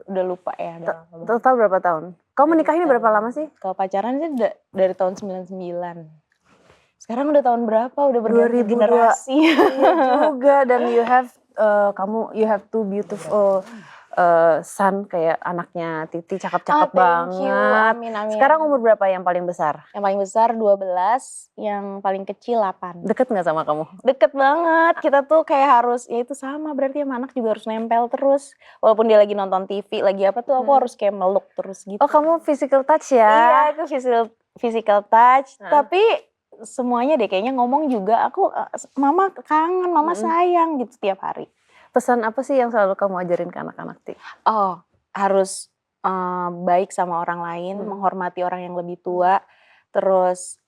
Udah lupa ya. Total berapa tahun? Kamu menikah ini berapa lama sih? Kalau pacaran sih dari tahun 99. Sekarang udah tahun berapa? Udah berganti generasi. Iya juga, dan you have two beautiful son kayak anaknya Titi, cakep-cakep banget. Amin, amin. Sekarang umur berapa yang paling besar? Yang paling besar 12, yang paling kecil 8. Deket gak sama kamu? Deket banget, kita tuh kayak harus, ya itu sama berarti sama anak juga harus nempel terus. Walaupun dia lagi nonton TV, lagi apa tuh aku harus kayak meluk terus gitu. Oh kamu physical touch ya? Iya itu physical touch, tapi semuanya deh kayaknya ngomong juga, mama kangen, mama sayang gitu tiap hari. Pesan apa sih yang selalu kamu ajarin ke anak-anak, Ti? Oh, harus baik sama orang lain, menghormati orang yang lebih tua, terus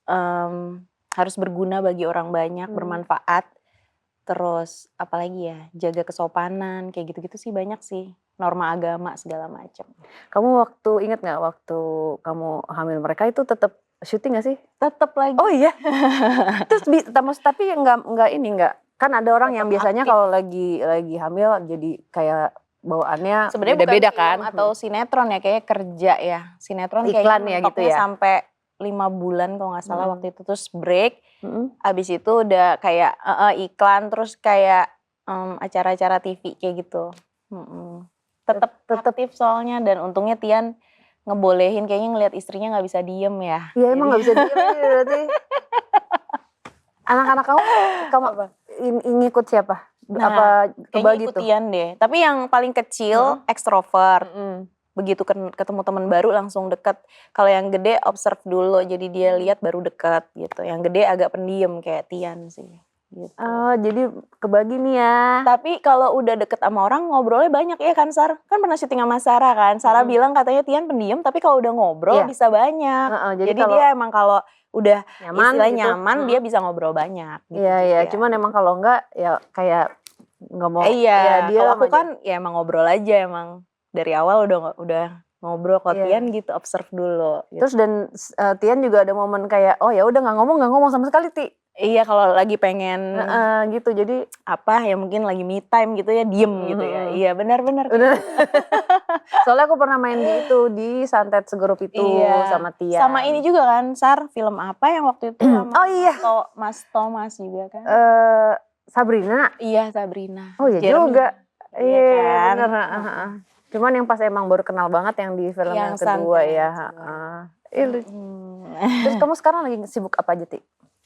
harus berguna bagi orang banyak, bermanfaat, terus apalagi ya, jaga kesopanan, kayak gitu-gitu sih banyak sih, norma agama segala macam. Kamu ingat nggak waktu kamu hamil mereka itu tetap syuting gak sih? Tetep lagi. Oh iya. Terus tapi enggak. Kan ada orang yang biasanya kalau lagi hamil jadi kayak bawaannya sebenarnya beda-beda bukan kan? film atau sinetron ya, kayak kerja ya. Sinetron Iklan kayaknya ya gitu ya? sampai 5 bulan kalau nggak salah waktu itu, terus break. Abis itu udah kayak iklan, terus kayak acara-acara TV kayak gitu. Tetap aktif soalnya, dan untungnya Tian ngebolehin, kayaknya ngelihat istrinya nggak bisa diem ya. Iya emang nggak bisa diem ini berarti. Anak-anak kamu ngikut siapa? Apa kebagi tuh? Tian deh. Tapi yang paling kecil ekstrovert. Begitu ketemu teman baru langsung deket. Kalau yang gede observe dulu, jadi dia lihat baru deket gitu. Yang gede agak pendiam kayak Tian sih. Gitu. Oh, jadi kebagi nih ya. Tapi kalau udah deket sama orang ngobrolnya banyak ya kan, Sar? Kan pernah syuting sama Sarah kan. Sarah bilang katanya Tian pendiam, tapi kalau udah ngobrol bisa banyak. Jadi dia emang kalau udah nyaman dia bisa ngobrol banyak. Gitu, iya. Cuman emang kalau enggak ya kayak nggak mau. Iya. Kalau aku kan ya emang ngobrol aja, emang dari awal udah ngobrol. Kalau Tian gitu observe dulu. Gitu. Terus dan Tian juga ada momen kayak oh ya udah nggak ngomong sama sekali, Ti. Iya, kalau lagi pengen gitu, jadi apa ya, mungkin lagi me time gitu ya, diem gitu ya. Iya, benar-benar. Soalnya aku pernah main di Santet Segrup itu sama Tia. Sama ini juga kan, Sar, film apa yang waktu itu sama Mas Thomas juga kan? Sabrina. Iya, Sabrina. Oh iya Jeremy. juga. Iya kan? Bener. Cuman yang pas emang baru kenal banget yang di film yang kedua ya. Terus kamu sekarang lagi sibuk apa aja, Ti?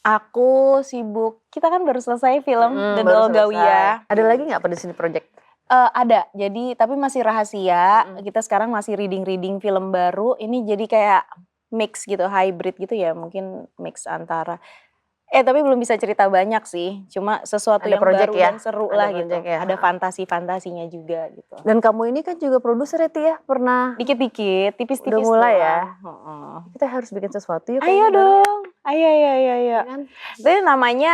Aku sibuk, kita kan baru selesai film The Doll Gawia. Ada lagi gak pada sini project? Ada, jadi tapi masih rahasia. Kita sekarang masih reading film baru. Ini jadi kayak mix gitu, hybrid gitu ya, mungkin mix antara Tapi belum bisa cerita banyak sih. Cuma sesuatu Ada yang project baru ya? dan seru Ada lah gitu. project ya? Ada fantasi-fantasinya juga gitu. Dan kamu ini kan juga produser ya, Ti ya? Pernah Dikit-dikit, tipis-tipis udah mulai ya? doang. Heeh. Kita harus bikin sesuatu yuk Ayo kayaknya bareng. dong. Ayo. Ya kan? Itu namanya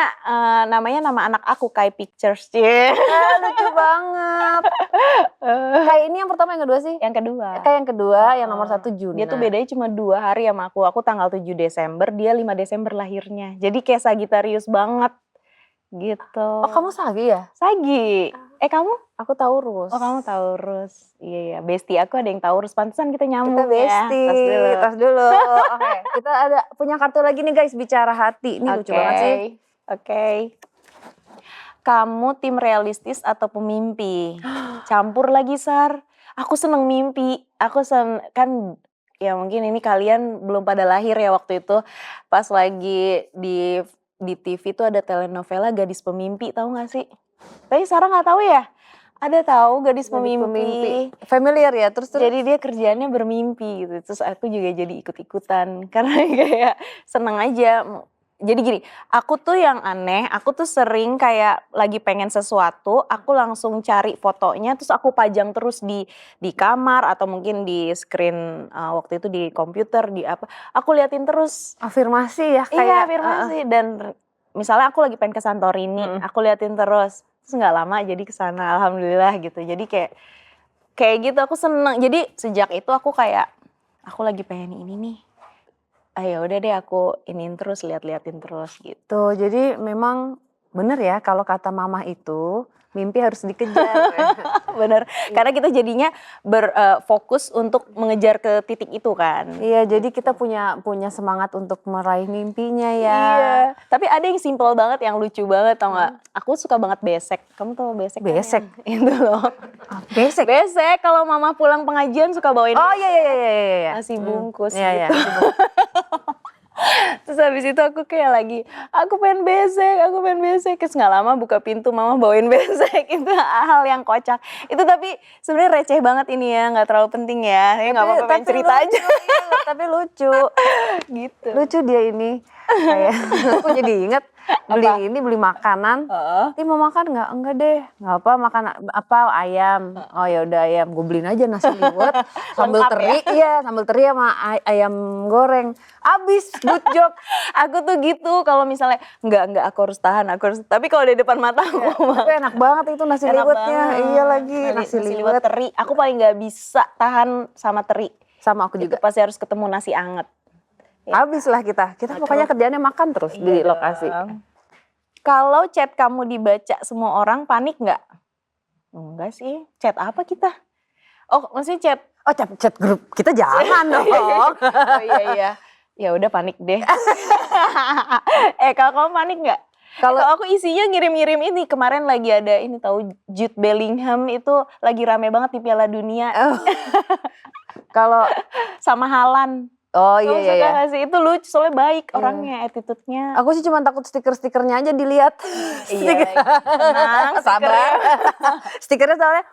nama anak aku Kai Pictures. Lucu banget. Kayak ini yang pertama yang kedua sih? Yang kedua. Kayak yang kedua, yang nomor 1 Juna. Dia tuh bedanya cuma 2 hari sama aku. Aku tanggal 7 Desember, dia 5 Desember lahirnya. Jadi kayak Sagittarius banget gitu. Oh kamu Sagi ya? Sagi. Kamu? Aku Taurus. Oh kamu Taurus. Iya, bestie aku ada yang Taurus. Pantesan kita nyambung Kita bestie. ya. Tas dulu. Oke, kita ada punya kartu lagi nih guys, bicara hati. Ini lucu banget sih. Oke. Kamu tim realistis atau pemimpi? Campur lagi, Sar. Aku seneng mimpi. Kan ya mungkin ini kalian belum pada lahir ya waktu itu. Pas lagi di TV tuh ada telenovela Gadis Pemimpi, tahu gak sih? Tapi Sarah gak tahu ya? Ada tahu Gadis Pemimpi. Familiar ya, terus. Jadi dia kerjaannya bermimpi gitu. Terus aku juga jadi ikut-ikutan karena kayak seneng aja. Jadi gini, aku tuh yang aneh, aku tuh sering kayak lagi pengen sesuatu, aku langsung cari fotonya, terus aku pajang terus di kamar atau mungkin di screen waktu itu di komputer, di apa, aku liatin terus. Afirmasi ya kayak. Iya afirmasi, dan misalnya aku lagi pengen ke Santorini, aku liatin terus nggak lama jadi kesana, alhamdulillah gitu. Jadi kayak gitu aku seneng. Jadi sejak itu aku kayak, aku lagi pengen ini nih. Ya udah deh aku iniin terus, liatin terus gitu. Tuh, jadi memang bener ya kalau kata mama itu mimpi harus dikejar. Bener, karena kita jadinya berfokus untuk mengejar ke titik itu kan. Iya, jadi kita punya semangat untuk meraih mimpinya ya. Iya, tapi ada yang simple banget, yang lucu banget tau gak? Aku suka banget besek, kamu tau besek? Besek? Kan? Itu loh. Besek? Besek, kalau mama pulang pengajian suka bawain. Oh iya. Nasi bungkus Iya. gitu. Terus habis itu aku kayak lagi, aku pengen besek. Terus gak lama buka pintu mama bawain besek. Itu hal yang kocak. Itu tapi sebenarnya receh banget ini ya, gak terlalu penting ya. Gak apa-apa, pengen cerita lucu, aja. Iya, tapi lucu. Gitu. Lucu dia ini. Kayak, aku jadi inget beli makanan. Ih mau makan nggak? Enggak deh. Nggak apa, makan apa, ayam. Oh ya udah ayam, gue beliin aja nasi liwet sambal teri. Iya, sambal teri sama ayam goreng. Abis, good job. Aku tuh gitu, kalau misalnya enggak aku harus tahan, tapi kalau di depan mata aku Tapi enak banget itu nasi liwetnya. Iya lagi, nasi liwet teri. Aku paling nggak bisa tahan sama teri. Sama aku Itu juga. pasti harus ketemu nasi anget. Habis lah kita pokoknya kerjaannya makan terus di lokasi. Kalau chat kamu dibaca semua orang, panik nggak? Enggak sih, chat apa kita? Oh maksudnya chat? Oh chat grup kita jangan dong. Oh iya, ya udah panik deh. Kalau kamu panik nggak? Kalau aku isinya ngirim-ngirim ini, kemarin lagi ada ini tahu Jude Bellingham itu lagi rame banget di Piala Dunia. Kalau sama Haaland. Oh Kamu iya. suka gak sih? Itu lucu, soalnya baik orangnya, attitude-nya. Aku sih cuma takut stiker-stikernya aja dilihat. Iya, tenang, sabar. Stikernya soalnya.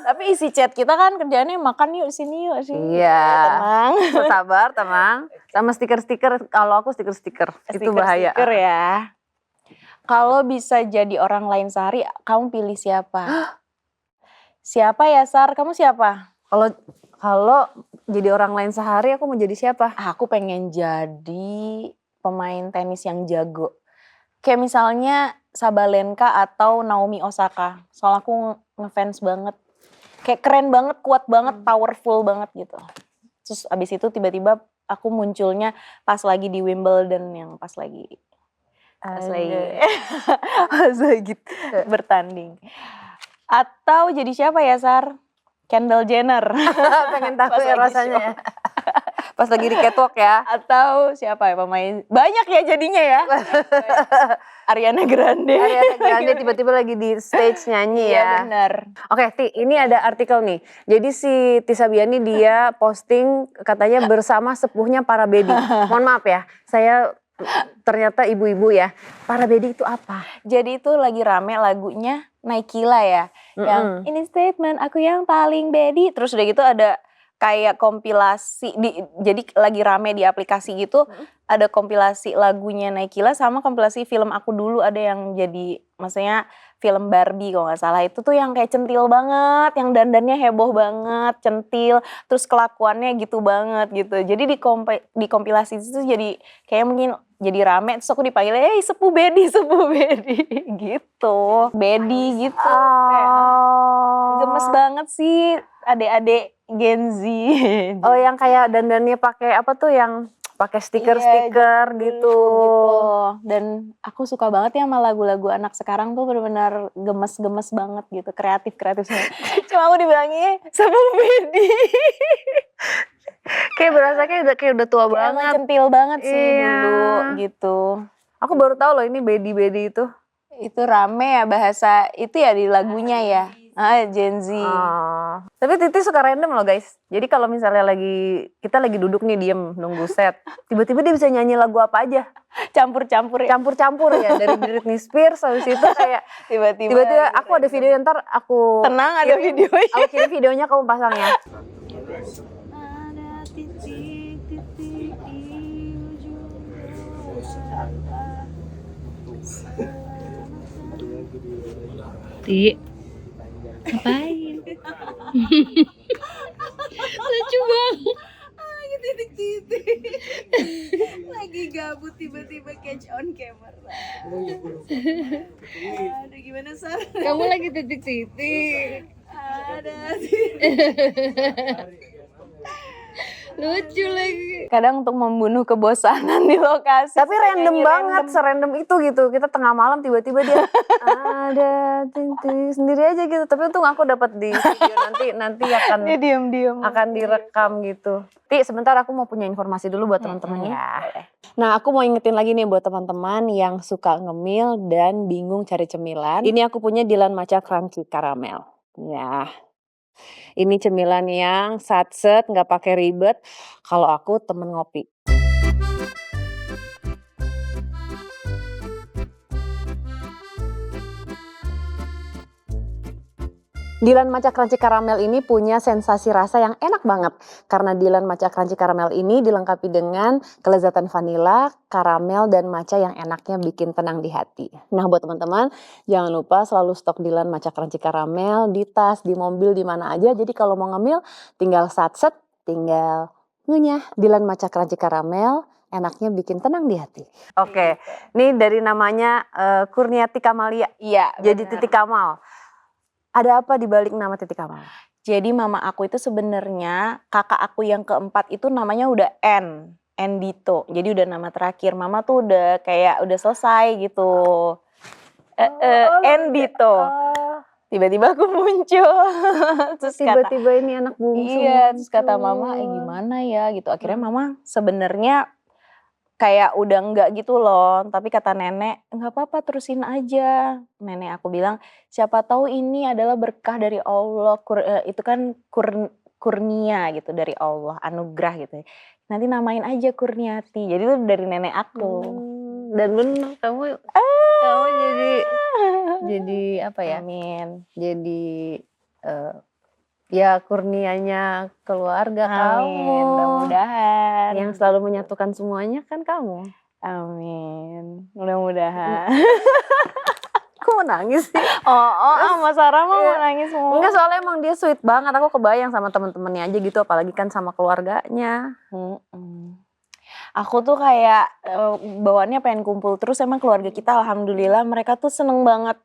Tapi isi chat kita kan kerjaannya makan yuk, sini yuk. Iya. Tenang. Sabar, tenang. Sama stiker-stiker, kalau aku stiker-stiker. Itu bahaya. Stiker ya. Kalau bisa jadi orang lain sehari, kamu pilih siapa? Siapa ya, Sar? Kamu siapa? Kalau jadi orang lain sehari aku mau jadi siapa? Aku pengen jadi pemain tenis yang jago. Kayak misalnya Sabalenka atau Naomi Osaka. Soalnya aku ngefans banget. Kayak keren banget, kuat banget, powerful banget gitu. Terus abis itu tiba-tiba aku munculnya pas lagi di Wimbledon, yang pas lagi bertanding. Atau jadi siapa ya, Sar? Kendall Jenner. Pengen tahu ya rasanya ya. Pas lagi di catwalk ya. Atau siapa ya pemain? Banyak ya jadinya ya. Ariana Grande. Tiba-tiba lagi di stage nyanyi ya. Iya benar. Oke, Ti, ini ada artikel nih. Jadi si Tisa Biani dia posting katanya bersama sepuhnya para baby. Mohon maaf ya, saya ternyata ibu-ibu ya. Para baby itu apa? Jadi itu lagi rame lagunya Naikila ya. Yang ini statement aku yang paling baby. Terus udah gitu ada kayak kompilasi jadi lagi rame di aplikasi gitu, ada kompilasi lagunya Naikila sama kompilasi film aku dulu ada yang jadi maksudnya film Barbie kalau nggak salah. Itu tuh yang kayak centil banget, yang dandannya heboh banget, centil, terus kelakuannya gitu banget gitu. Jadi di kompilasi itu tuh jadi kayak mungkin jadi rame, terus aku dipanggil, Sepu Bedi gitu. Bedi gitu. Kayak, gemes banget sih adik-adik Gen Z. Oh, yang kayak dandannya pakai apa tuh, yang pakai stiker-stiker gitu. Dan aku suka banget ya sama lagu-lagu anak sekarang tuh benar-benar gemes-gemes banget gitu, kreatif semua. Cuma aku dibilangnya Sepu Bedi. Kayak berasa kayak udah tua banget. Centil banget sih dulu gitu. Aku baru tahu loh ini Bedi itu. Itu rame ya bahasa itu ya di lagunya ya. Gen Z. Tapi Titi suka random loh guys. Jadi kalau misalnya kita lagi duduk nih diem nunggu set, tiba-tiba dia bisa nyanyi lagu apa aja. Campur-campur ya dari Britney Spears, habis itu kayak tiba-tiba aku ada video, ntar aku tenang ada videonya. Aku kirim videonya, kamu pasang ya. Ada titik-titik di ujung Ti, ngapain? Lucu banget. Lagi titik-titik. Lagi gabut tiba-tiba catch on camera. Aduh, gimana Sar? Kamu lagi titik-titik. Ada Lucu lagi. Kadang untuk membunuh kebosanan di lokasi. Tapi random banget, serandom itu gitu. Kita tengah malam tiba-tiba dia ada titik sendiri aja gitu. Tapi untung aku dapat di video, nanti akan dia diam-diam akan direkam gitu. Ti, sebentar aku mau punya informasi dulu buat teman-teman ya. Nah, aku mau ingetin lagi nih buat teman-teman yang suka ngemil dan bingung cari cemilan. Ini aku punya Dilan Matcha Crunchy Caramel. Ya. Ini cemilan yang satset, nggak pakai ribet. Kalau aku temen ngopi. Dilan Matcha Crunchy Caramel ini punya sensasi rasa yang enak banget. Karena Dilan Matcha Crunchy Caramel ini dilengkapi dengan kelezatan vanila, karamel, dan matcha yang enaknya bikin tenang di hati. Nah buat teman-teman, jangan lupa selalu stok Dilan Matcha Crunchy Caramel di tas, di mobil, di mana aja. Jadi kalau mau ngemil, tinggal satset, tinggal ngunyah. Dilan Matcha Crunchy Caramel, enaknya bikin tenang di hati. Oke, ini dari namanya Kurniati Kamalia. Iya. Jadi Titi Kamal. Ada apa di balik nama Titi Kamal? Jadi mama aku itu sebenarnya kakak aku yang keempat itu namanya udah Endito. Jadi udah nama terakhir. Mama tuh udah kayak udah selesai gitu. Endito. Tiba-tiba aku muncul. Terus tiba-tiba ini anak bungsu. Iya, terus kata mama, gimana ya gitu. Akhirnya mama sebenarnya kayak udah enggak gitu loh, tapi kata nenek, enggak apa-apa terusin aja. Nenek aku bilang, siapa tahu ini adalah berkah dari Allah, itu kan kurnia gitu dari Allah, anugerah gitu. Nanti namain aja Kurniati, jadi itu dari nenek aku. Dan bener, kamu jadi apa ya? Amin. Jadi ya kurnianya keluarga kamu. Mudah-mudahan. Yang selalu menyatukan semuanya kan kamu. Amin. Mudah-mudahan. Kok mau nangis sih? Mas Sarah mau nangis semua. Enggak, soalnya emang dia sweet banget. Aku kebayang sama temen-temennya aja gitu, apalagi kan sama keluarganya. Aku tuh kayak bawaannya pengen kumpul terus. Emang keluarga kita alhamdulillah mereka tuh seneng banget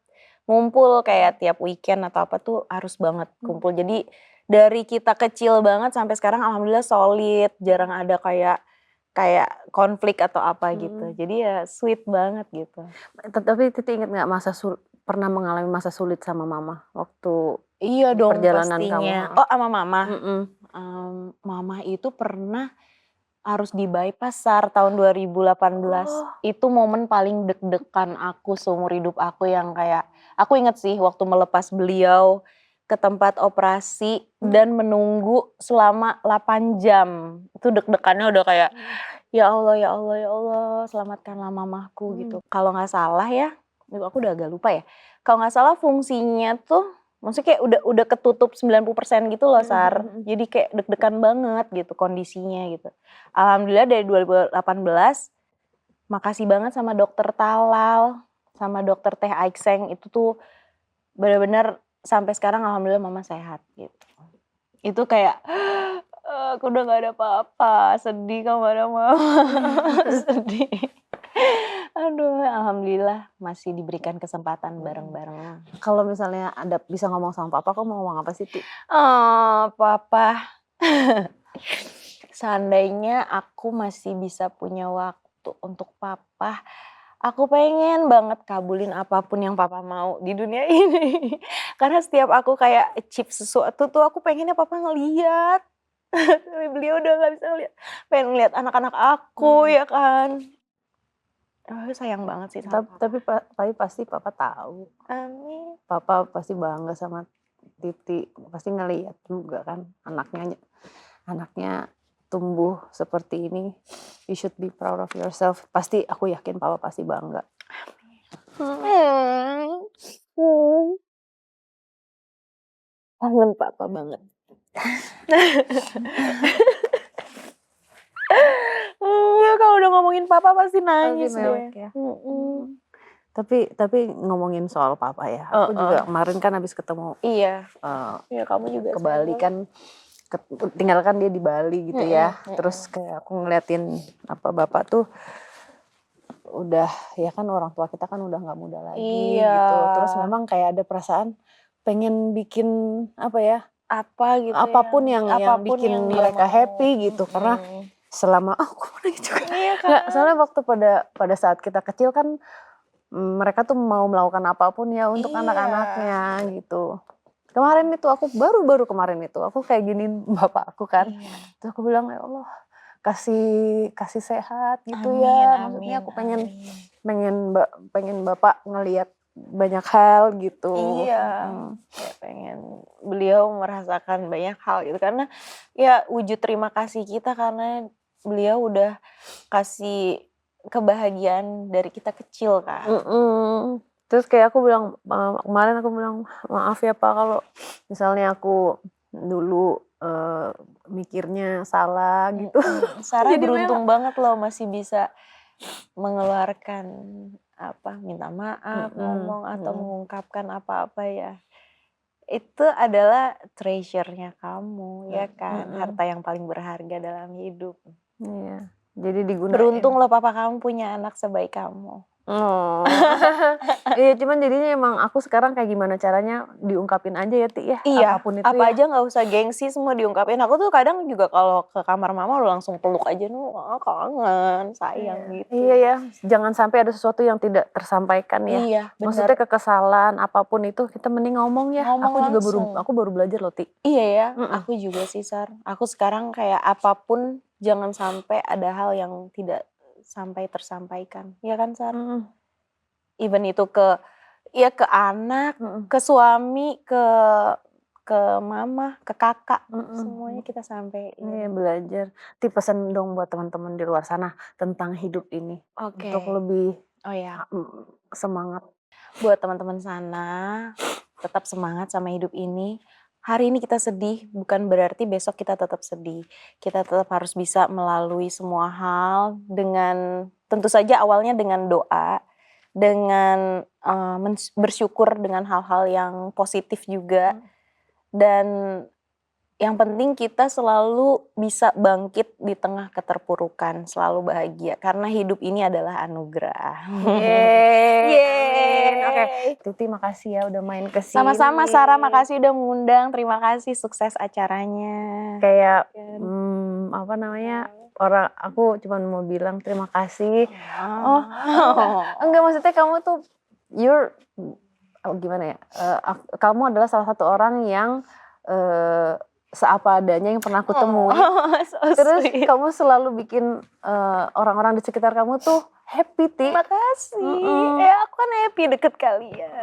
ngumpul kayak tiap weekend atau apa tuh harus banget kumpul. Jadi dari kita kecil banget sampai sekarang alhamdulillah solid, jarang ada kayak konflik atau apa gitu. Jadi ya sweet banget gitu. Tapi Titi inget nggak pernah mengalami masa sulit sama mama waktu dong perjalanan pastinya. kamu? Sama mama. Mama itu pernah harus di bypass SAR tahun 2018. Itu momen paling deg-degan aku seumur hidup aku yang kayak, aku inget sih waktu melepas beliau ke tempat operasi dan menunggu selama 8 jam. Itu deg-degannya udah kayak, ya Allah, ya Allah, ya Allah, selamatkanlah mamaku gitu. Kalau gak salah ya, aku udah agak lupa ya. Kalau gak salah fungsinya tuh Maksudnya kayak udah ketutup 90% gitu loh Sar. Jadi kayak deg-degan banget gitu kondisinya gitu. Alhamdulillah dari 2018 makasih banget sama dokter Talal, sama dokter Teh Aikseng itu tuh benar-benar sampai sekarang alhamdulillah mama sehat gitu. Itu kayak aku udah gak ada apa-apa, sedih kalau gak ada mama, sedih. Aduh, alhamdulillah masih diberikan kesempatan bareng-bareng. Kalau misalnya ada bisa ngomong sama papa, kamu mau ngomong apa sih, Ti? Oh, papa. Seandainya aku masih bisa punya waktu untuk papa, aku pengen banget kabulin apapun yang papa mau di dunia ini. Karena setiap aku kayak achieve sesuatu tuh aku pengennya papa ngeliat. Tapi beliau udah gak bisa ngeliat. Pengen ngeliat anak-anak aku ya kan. Sayang banget sih sama papa. Tapi pasti papa tahu. Amin. Papa pasti bangga sama Titi. Pasti ngeliat juga kan anaknya tumbuh seperti ini. You should be proud of yourself. Pasti aku yakin papa pasti bangga. Kangen papa banget. Kalau udah ngomongin papa pasti nangis Pasti mewek deh. ya. Tapi ngomongin soal papa ya. Aku juga kemarin kan habis ketemu Iya. Iya kamu juga ke Bali kan. Tinggalkan dia di Bali gitu ya. Terus kayak aku ngeliatin apa bapak tuh udah ya kan orang tua kita kan udah nggak muda lagi gitu. Terus memang kayak ada perasaan pengen bikin apa ya? Apa gitu apapun yang bikin yang dia mereka mau. happy gitu karena selama aku nangis juga. Iya kan. Nggak, soalnya waktu pada saat kita kecil kan mereka tuh mau melakukan apapun ya untuk anak-anaknya gitu. Kemarin itu aku baru kemarin itu aku kayak giniin bapak aku kan. Terus aku bilang ya Allah kasih sehat gitu ya. Maksudnya aku pengen bapak ngelihat banyak hal gitu. Iya. Kayak pengen beliau merasakan banyak hal gitu karena ya wujud terima kasih kita karena beliau udah kasih kebahagiaan dari kita kecil kan. Terus kayak aku bilang kemarin aku bilang maaf ya Pak kalau misalnya aku dulu mikirnya salah gitu. Sarah beruntung banget loh masih bisa mengeluarkan minta maaf, ngomong atau mengungkapkan apa-apa ya. Itu adalah treasure-nya kamu ya kan, harta yang paling berharga dalam hidup. Iya. Jadi digunain. Beruntung loh papa kamu punya anak sebaik kamu. Oh. Iya cuman jadinya emang aku sekarang kayak gimana caranya diungkapin aja ya Ti ya. Iya, Apapun itu apa ya. aja gak usah gengsi semua diungkapin. Aku tuh kadang juga kalau ke kamar mama udah langsung peluk aja kangen, sayang gitu. Iya ya, jangan sampai ada sesuatu yang tidak tersampaikan ya. Iya, benar. Maksudnya kekesalan apapun itu kita mending ngomong ya. Ngomong Aku baru belajar loh Ti. Iya ya, aku juga sih Sar. Aku sekarang kayak apapun jangan sampai ada hal yang tidak sampai tersampaikan. Iya kan Sar? Even itu ke anak, ke suami, ke mama, ke kakak, semuanya kita sampai. Iya belajar. Ti pesan dong buat teman-teman di luar sana tentang hidup ini. Oke. Untuk lebih semangat. Buat teman-teman sana, tetap semangat sama hidup ini. Hari ini kita sedih, bukan berarti besok kita tetap sedih. Kita tetap harus bisa melalui semua hal dengan, tentu saja awalnya dengan doa, dengan bersyukur dengan hal-hal yang positif juga. Dan yang penting kita selalu bisa bangkit di tengah keterpurukan, selalu bahagia. Karena hidup ini adalah anugerah. Yeay. Oke, Titi makasih ya udah main ke sini. Sama-sama Sarah, makasih udah mengundang. Terima kasih, sukses acaranya. Kayak aku cuma mau bilang terima kasih. Enggak maksudnya kamu tuh gimana ya? Kamu adalah salah satu orang yang seapa adanya yang pernah aku temui. Terus kamu selalu bikin orang-orang di sekitar kamu tuh happy Ti. Makasih. Ya aku kan happy deket kalian.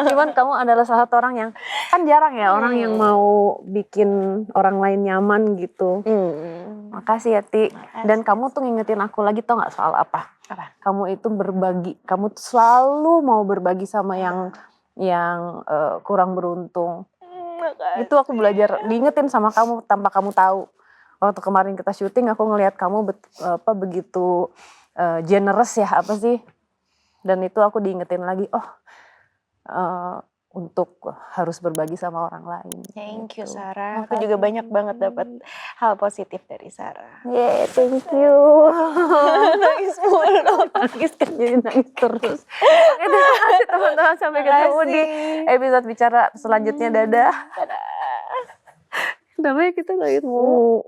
Cuman kamu adalah salah satu orang yang kan jarang ya orang yang mau bikin orang lain nyaman gitu. Makasih ya Ti. Dan kamu tuh ngingetin aku lagi tau gak soal apa? Kamu itu berbagi. Kamu tuh selalu mau berbagi sama yang yang kurang beruntung. Makasih. Itu aku belajar, diingetin sama kamu tanpa kamu tahu. Waktu kemarin kita syuting aku ngelihat kamu begitu generous ya apa sih. Dan itu aku diingetin lagi, untuk harus berbagi sama orang lain. Thank you gitu. Sarah. Aku juga banyak banget dapat hal positif dari Sarah. Yeah, thank you. Nangis mulu. Nangis kan jadi nangis terus. Oke, terima kasih teman-teman, sampai ketemu di episode bicara selanjutnya. Dadah. Dadah. Namanya kita nangis mulu.